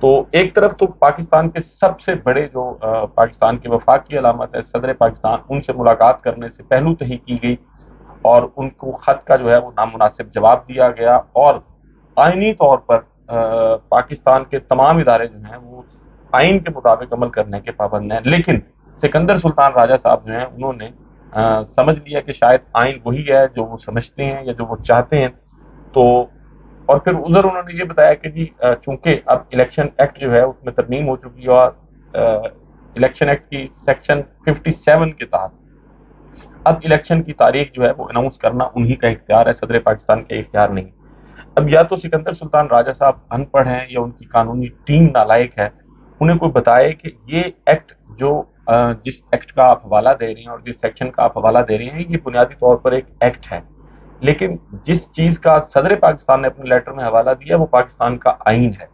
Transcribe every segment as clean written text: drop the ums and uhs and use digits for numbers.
تو ایک طرف تو پاکستان کے سب سے بڑے جو پاکستان کے وفاق کی علامت ہے صدر پاکستان، ان سے ملاقات کرنے سے پہلو تہی کی گئی اور ان کو خط کا جو ہے وہ نامناسب جواب دیا گیا، اور آئینی طور پر پاکستان کے تمام ادارے جو ہیں وہ آئین کے مطابق عمل کرنے کے پابند ہیں، لیکن سکندر سلطان راجہ صاحب جو ہیں انہوں نے سمجھ لیا کہ شاید آئین وہی ہے جو وہ سمجھتے ہیں یا جو وہ چاہتے ہیں، تو اور پھر ادھر انہوں نے یہ بتایا کہ جی چونکہ اب الیکشن ایکٹ جو ہے اس میں ترمیم ہو چکی ہے، اور الیکشن ایکٹ کی سیکشن 57 کے تحت اب الیکشن کی تاریخ جو ہے وہ اناؤنس کرنا انہی کا اختیار ہے، صدر پاکستان کا اختیار نہیں۔ اب یا تو سکندر سلطان راجہ صاحب ان پڑھ ہیں یا ان کی قانونی ٹیم نالائق ہے، انہیں کوئی بتائے کہ یہ ایکٹ جو جس ایکٹ کا آپ حوالہ دے رہے ہیں اور جس سیکشن کا آپ حوالہ دے رہے ہیں یہ بنیادی طور پر ایک ایکٹ ہے، لیکن جس چیز کا صدر پاکستان نے اپنے لیٹر میں حوالہ دیا وہ پاکستان کا آئین ہے۔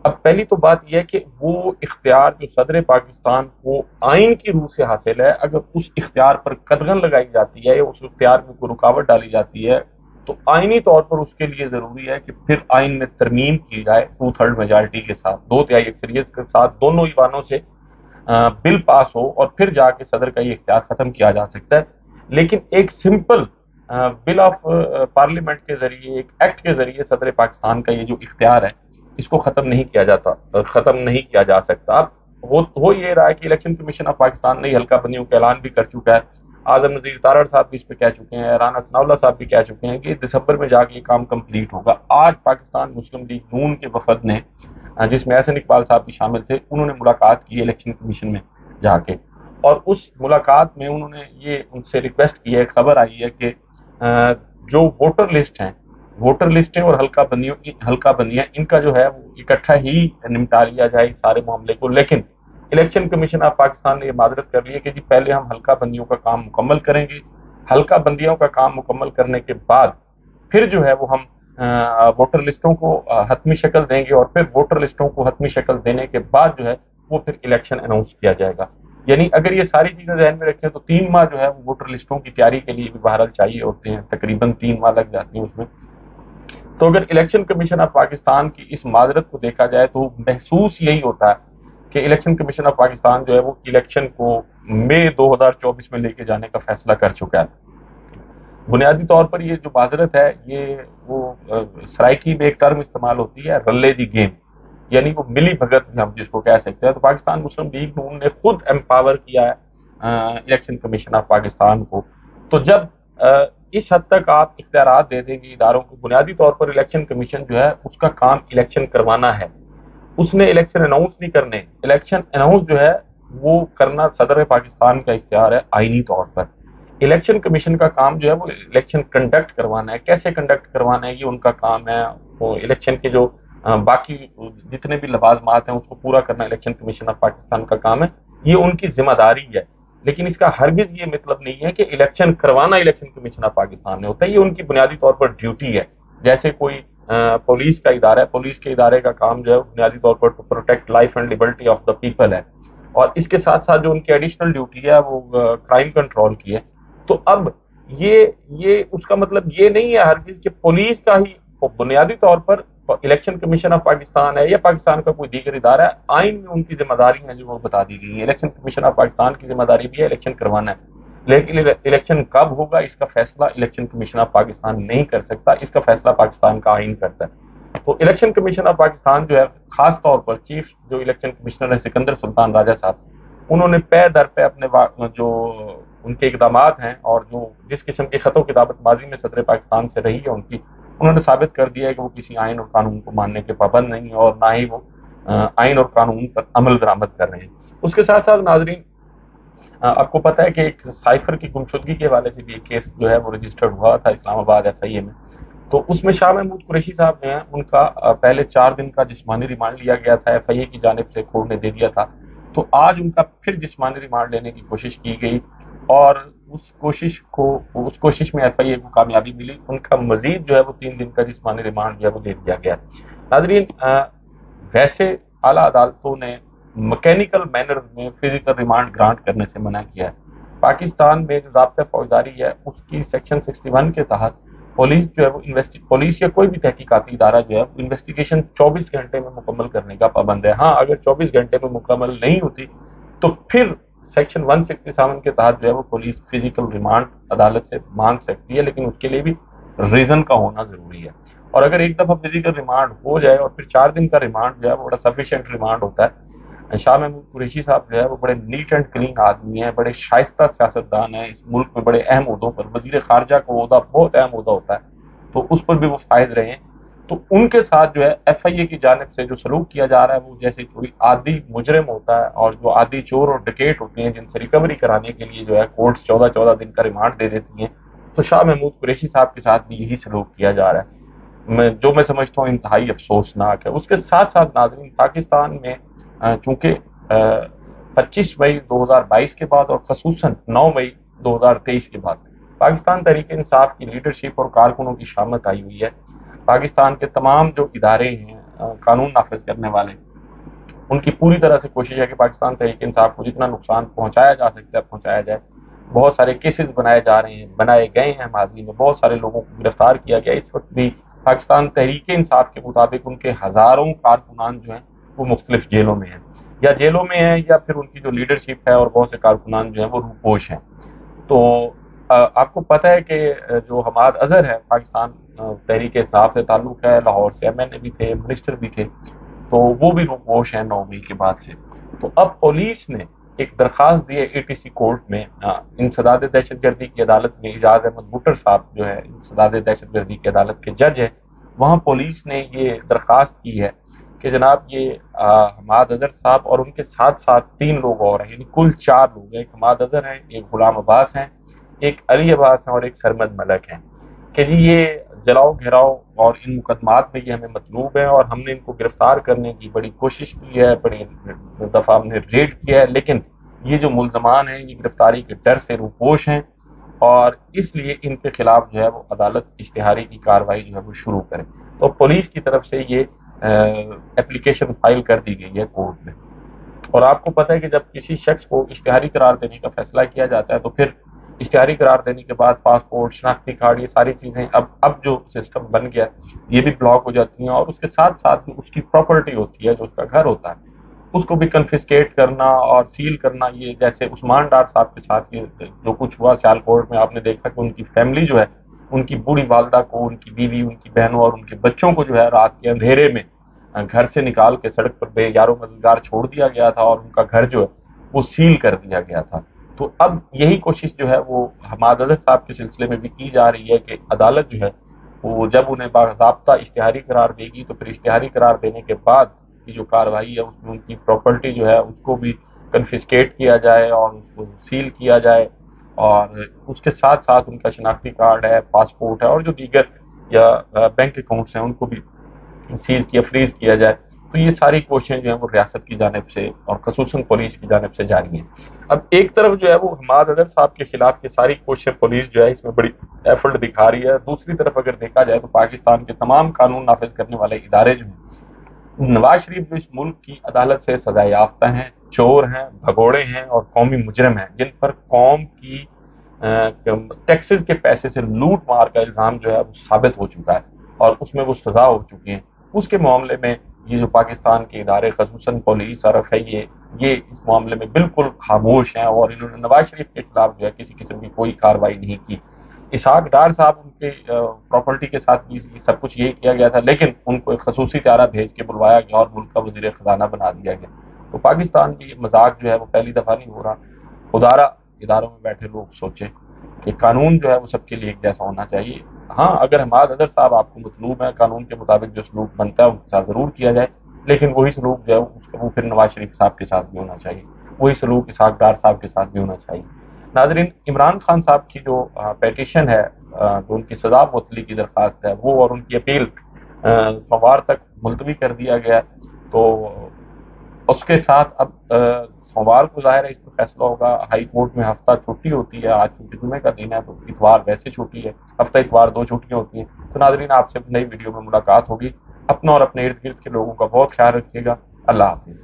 اب پہلی تو بات یہ ہے کہ وہ اختیار جو صدر پاکستان کو آئین کی روح سے حاصل ہے، اگر اس اختیار پر قدغن لگائی جاتی ہے یا اس اختیار میں کوئی رکاوٹ ڈالی جاتی ہے تو آئینی طور پر اس کے لیے ضروری ہے کہ پھر آئین میں ترمیم کی جائے 2/3 میجارٹی کے ساتھ، 2/3 اکثریت کے ساتھ، دونوں ایوانوں سے بل پاس ہو اور پھر جا کے صدر کا یہ اختیار ختم کیا جا سکتا ہے۔ لیکن ایک سمپل بل آف پارلیمنٹ کے ذریعے، ایک ایکٹ کے ذریعے صدر پاکستان کا یہ جو اختیار ہے اس کو ختم نہیں کیا جاتا، ختم نہیں کیا جا سکتا۔ اب ہو یہ رہا ہے کہ الیکشن کمیشن آف پاکستان نے حلقہ بندیوں کا اعلان بھی کر چکا ہے، اعظم نذیر تارڑ صاحب بھی اس پہ کہہ چکے ہیں، رانا ثناء اللہ صاحب بھی کہہ چکے ہیں کہ دسمبر میں جا کے یہ کام کمپلیٹ ہوگا۔ آج پاکستان مسلم لیگ نون کے وفد نے جس میں احسن اقبال صاحب بھی شامل تھے، انہوں نے ملاقات کی الیکشن کمیشن میں جا کے، اور اس ملاقات میں انہوں نے یہ ان سے ریکویسٹ کی ہے، خبر آئی ہے کہ جو ووٹر لسٹ ہیں، ووٹر لسٹیں اور حلقہ بندیاں ان کا جو ہے وہ اکٹھا ہی نمٹا لیا جائے سارے معاملے کو، لیکن الیکشن کمیشن آف پاکستان نے یہ معذرت کر لی ہے کہ جی پہلے ہم حلقہ بندیوں کا کام مکمل کریں گے، حلقہ بندیوں کا کام مکمل کرنے کے بعد پھر جو ہے وہ ہم ووٹر لسٹوں کو حتمی شکل دیں گے، اور پھر ووٹر لسٹوں کو حتمی شکل دینے کے بعد جو ہے وہ پھر الیکشن اناؤنس کیا جائے گا۔ یعنی اگر یہ ساری چیزیں ذہن میں رکھیں تو 3 ماہ جو ہے وہ ووٹر لسٹوں کی تیاری کے لیے بھی بہرحال چاہیے ہوتے ہیں، تقریباً 3 ماہ لگ جاتی ہیں اس میں۔ تو اگر الیکشن کمیشن آف پاکستان کی اس معذرت کو دیکھا جائے تو محسوس یہی ہوتا ہے کہ الیکشن کمیشن آف پاکستان جو ہے وہ الیکشن کو مئی 2024 میں لے کے جانے کا فیصلہ کر چکا ہے۔ بنیادی طور پر یہ جو معذرت ہے یہ وہ سرائکی میں ایک ٹرم استعمال ہوتی ہے، رلے دی گیم، یعنی وہ ملی بھگت بھی ہم جس کو کہہ سکتے ہیں۔ تو پاکستان مسلم لیگ نون نے خود امپاور کیا ہے الیکشن کمیشن آف پاکستان کو۔ تو جب اس حد تک آپ اختیارات دے دیں گے اداروں کو، بنیادی طور پر الیکشن کمیشن جو ہے اس کا کام الیکشن کروانا ہے، اس نے الیکشن اناؤنس نہیں کرنے، الیکشن اناؤنس جو ہے وہ کرنا صدر پاکستان کا اختیار ہے آئینی طور پر۔ الیکشن کمیشن کا کام جو ہے وہ الیکشن کنڈکٹ کروانا ہے، کیسے کنڈکٹ کروانا ہے یہ ان کا کام ہے۔ وہ الیکشن کے جو باقی جتنے بھی لوازمات ہیں اس کو پورا کرنا الیکشن کمیشن آف پاکستان کا کام ہے، یہ ان کی ذمہ داری ہے، لیکن اس کا ہرگز یہ مطلب نہیں ہے کہ الیکشن کروانا الیکشن کمیشن آف پاکستان نے ہوتا ہے، یہ ان کی بنیادی طور پر ڈیوٹی ہے۔ جیسے کوئی پولیس کا ادارہ ہے، پولیس کے ادارے کا کام جو ہے بنیادی طور پر to protect life and liberty of the people ہے، اور اس کے ساتھ ساتھ جو ان کی ایڈیشنل ڈیوٹی ہے وہ کرائم کنٹرول کی ہے۔ تو اب یہ اس کا مطلب یہ نہیں ہے ہرگز کہ پولیس کا ہی بنیادی طور پر الیکشن کمیشن آف پاکستان ہے یا پاکستان کا کوئی دیگر ادارہ ہے، آئین میں ان کی ذمہ داری ہیں جو وہ بتا دی گئی ہیں۔ الیکشن کمیشن آف پاکستان کی ذمہ داری بھی ہے الیکشن کروانا ہے، لیکن الیکشن کب ہوگا اس کا فیصلہ الیکشن کمیشن آف پاکستان نہیں کر سکتا، اس کا فیصلہ پاکستان کا آئین کرتا ہے۔ تو الیکشن کمیشن آف پاکستان جو ہے خاص طور پر چیف جو الیکشن کمشنر ہے سکندر سلطان راجہ صاحب، انہوں نے پے در پے اپنے جو ان کے اقدامات ہیں اور جو جس قسم کی خط و کتابت ماضی میں صدر پاکستان سے رہی ہے ان کی، انہوں نے ثابت کر دیا ہے کہ وہ کسی آئین اور قانون کو ماننے کے پابند نہیں ہیں، اور نہ ہی وہ آئین اور قانون پر عمل درآمد کر رہے ہیں۔ اس کے ساتھ ساتھ ناظرین آپ کو پتہ ہے کہ ایک سائفر کی گمشدگی کے حوالے سے بھی ایک کیس جو ہے وہ رجسٹرڈ ہوا تھا اسلام آباد FIA میں، تو اس میں شاہ محمود قریشی صاحب جو ہیں ان کا پہلے 4 دن کا جسمانی ریمانڈ لیا گیا تھا، FIA کی جانب سے کورٹ نے دے دیا تھا، تو آج ان کا پھر جسمانی ریمانڈ لینے کی کوشش کی گئی، اور اس کوشش میں FIA کو کامیابی ملی، ان کا مزید جو ہے وہ 3 دن کا جسمانی ریمانڈ جو ہے وہ دے دیا گیا۔ ناظرین ویسے اعلیٰ عدالتوں نے مکینیکل مینر میں فزیکل ریمانڈ گرانٹ کرنے سے منع کیا ہے۔ پاکستان میں جو ضابطۂ فوجداری ہے اس کی سیکشن 61 کے تحت پولیس جو ہے وہ پولیس یا کوئی بھی تحقیقاتی ادارہ جو ہے انویسٹیگیشن 24 گھنٹے میں مکمل کرنے کا پابند ہے. ہاں اگر 24 گھنٹے میں مکمل نہیں ہوتی تو پھر سیکشن 167 کے تحت جو ہے وہ پولیس فزیکل ریمانڈ عدالت سے مانگ سکتی ہے، لیکن اس کے لیے بھی ریزن کا ہونا ضروری ہے. اور اگر ایک دفعہ فزیکل ریمانڈ ہو جائے اور پھر 4 دن کا ریمانڈ جو ہے وہ بڑا سفیشینٹ ریمانڈ ہوتا ہے. شاہ محمود قریشی صاحب جو ہے وہ بڑے نیٹ اینڈ کلین آدمی ہیں، بڑے شائستہ سیاستدان ہیں، اس ملک میں بڑے اہم عہدوں پر، وزیر خارجہ کا عہدہ بہت اہم عہدہ ہوتا ہے تو اس پر بھی وہ فائز رہے ہیں. تو ان کے ساتھ جو ہے ایف آئی اے کی جانب سے جو سلوک کیا جا رہا ہے وہ جیسے کوئی عادی مجرم ہوتا ہے، اور جو عادی چور اور ڈکیٹ ہوتے ہیں جن سے ریکوری کرانے کے لیے جو ہے کورٹس 14 دن کا ریمانڈ دے دیتی ہیں، تو شاہ محمود قریشی صاحب کے ساتھ بھی یہی سلوک کیا جا رہا ہے، جو میں سمجھتا ہوں انتہائی افسوسناک ہے. اس کے ساتھ ساتھ ناظرین، پاکستان میں چونکہ 25 مئی 2022 کے بعد اور خصوصاً 9 مئی 2023 کے بعد پاکستان تحریک انصاف کی لیڈرشپ اور کارکنوں کی شامت آئی ہوئی ہے. پاکستان کے تمام جو ادارے ہیں قانون نافذ کرنے والے، ان کی پوری طرح سے کوشش ہے کہ پاکستان تحریک انصاف کو جتنا نقصان پہنچایا جا سکتا ہے پہنچایا جائے. بہت سارے کیسز بنائے جا رہے ہیں، بنائے گئے ہیں، ماضی میں بہت سارے لوگوں کو گرفتار کیا گیا. اس وقت بھی پاکستان تحریک انصاف کے مطابق ان کے ہزاروں کارکنان جو ہیں وہ مختلف جیلوں میں ہیں، یا جیلوں میں ہیں یا پھر ان کی جو لیڈرشپ ہے اور بہت سے کارکنان جو ہیں وہ روپوش ہیں. تو آپ کو پتہ ہے کہ جو حماد اظہر ہے پاکستان تحریک انصاف سے تعلق ہے، لاہور سے ایم این اے بھی تھے، منسٹر بھی تھے، تو وہ بھی روپوش ہیں 9 مئی کے بعد سے. تو اب پولیس نے ایک درخواست دی ہے اے ٹی سی کورٹ میں، انسداد دہشت گردی کی عدالت میں اعجاز احمد بٹر صاحب جو ہے انسداد دہشت گردی کی عدالت کے جج ہیں، وہاں پولیس نے یہ درخواست کی ہے کہ جناب یہ حماد اظہر صاحب اور ان کے ساتھ ساتھ 3 لوگ اور ہیں، یعنی کل 4 لوگ ہیں. ایک حماد اظہر ہیں، ایک غلام عباس ہیں، ایک علی عباس ہیں اور ایک سرمد ملک ہیں، کہ جی یہ جلاؤ گھیراؤ اور ان مقدمات میں یہ ہمیں مطلوب ہے اور ہم نے ان کو گرفتار کرنے کی بڑی کوشش کی ہے، بڑی دفعہ ہم نے ریڈ کیا ہے، لیکن یہ جو ملزمان ہیں یہ گرفتاری کے ڈر سے روپوش ہیں اور اس لیے ان کے خلاف جو ہے وہ عدالت اشتہاری کی کارروائی جو ہے وہ شروع کرے. تو پولیس کی طرف سے یہ اپلیکیشن فائل کر دی گئی ہے کورٹ میں. اور آپ کو پتہ ہے کہ جب کسی شخص کو اشتہاری قرار دینے کا فیصلہ کیا جاتا ہے تو پھر اشتہاری قرار دینے کے بعد پاسپورٹ، شناختی کارڈ، یہ ساری چیزیں اب جو سسٹم بن گیا یہ بھی بلاک ہو جاتی ہیں، اور اس کے ساتھ ساتھ اس کی پراپرٹی ہوتی ہے، جو اس کا گھر ہوتا ہے اس کو بھی کنفسکیٹ کرنا اور سیل کرنا. یہ جیسے عثمان ڈار صاحب کے ساتھ یہ جو کچھ ہوا سیالکوٹ میں، آپ نے دیکھا کہ ان کی فیملی جو ہے، ان کی بوڑھی والدہ کو، ان کی بیوی، ان کی بہنوں اور ان کے بچوں کو جو ہے رات کے اندھیرے میں گھر سے نکال کے سڑک پر بے یار و مددگار چھوڑ دیا گیا تھا اور ان کا گھر جو ہے وہ سیل کر دیا گیا تھا. تو اب یہی کوشش جو ہے وہ حماد اظہر صاحب کے سلسلے میں بھی کی جا رہی ہے کہ عدالت جو ہے وہ جب انہیں باضابطہ اشتہاری قرار دے گی تو پھر اشتہاری قرار دینے کے بعد کی جو کارروائی ہے اس میں ان کی پراپرٹی جو ہے اس کو بھی کنفسکیٹ کیا جائے اور اس کو سیل کیا جائے، اور اس کے ساتھ ساتھ ان کا شناختی کارڈ ہے، پاسپورٹ ہے اور جو دیگر یا بینک اکاؤنٹس ہیں ان کو بھی سیز کیا، فریز کیا جائے. تو یہ ساری کوششیں جو ہیں وہ ریاست کی جانب سے اور خصوصاً پولیس کی جانب سے جاری ہیں. اب ایک طرف جو ہے وہ حماد اظہر صاحب کے خلاف یہ ساری کوششیں پولیس جو ہے اس میں بڑی ایفرٹ دکھا رہی ہے، دوسری طرف اگر دیکھا جائے تو پاکستان کے تمام قانون نافذ کرنے والے ادارے جو ہیں، نواز شریف جو اس ملک کی عدالت سے سزا یافتہ ہیں، چور ہیں، بھگوڑے ہیں اور قومی مجرم ہیں، جن پر قوم کی ٹیکسز کے پیسے سے لوٹ مار کا الزام جو ہے وہ ثابت ہو چکا ہے اور اس میں وہ سزا ہو چکی ہیں، اس کے معاملے میں یہ جو پاکستان کے ادارے خصوصاً پولیس اور ایف آئی اے یہ اس معاملے میں بالکل خاموش ہیں اور انہوں نے نواز شریف کے خلاف جو ہے کسی قسم کی کوئی کارروائی نہیں کی. اسحاق ڈار صاحب ان کے پراپرٹی کے ساتھ بھی سب کچھ یہی کیا گیا تھا، لیکن ان کو ایک خصوصی طیارہ بھیج کے بلوایا گیا اور ملک کا وزیر خزانہ بنا دیا گیا. تو پاکستان کی یہ مذاق جو ہے وہ پہلی دفعہ نہیں ہو رہا. خدارا اداروں میں بیٹھے لوگ سوچیں کہ قانون جو ہے وہ سب کے لیے ایک جیسا ہونا چاہیے. ہاں اگر حماد اظہر صاحب آپ کو مطلوب ہے، قانون کے مطابق جو سلوک بنتا ہے ان کے ساتھ ضرور کیا جائے، لیکن وہی سلوک جو ہے وہ پھر نواز شریف صاحب کے ساتھ بھی ہونا چاہیے، وہی سلوک اسحاق ڈار صاحب کے ساتھ بھی ہونا چاہیے. ناظرین، عمران خان صاحب کی جو پیٹیشن ہے، جو ان کی سزا معطلی کی درخواست ہے، وہ اور ان کی اپیل سوموار تک ملتوی کر دیا گیا. تو اس کے ساتھ اب سوموار کو ظاہر ہے اس پر فیصلہ ہوگا. ہائی کورٹ میں ہفتہ چھٹی ہوتی ہے، آج چونکہ جمعے کا دن ہے تو اتوار ویسے چھٹی ہے، ہفتہ اتوار 2 چھٹیاں ہوتی ہیں. تو ناظرین، آپ سے نئی ویڈیو میں ملاقات ہوگی. اپنا اور اپنے ارد گرد کے لوگوں کا بہت خیال رکھیے گا. اللہ حافظ.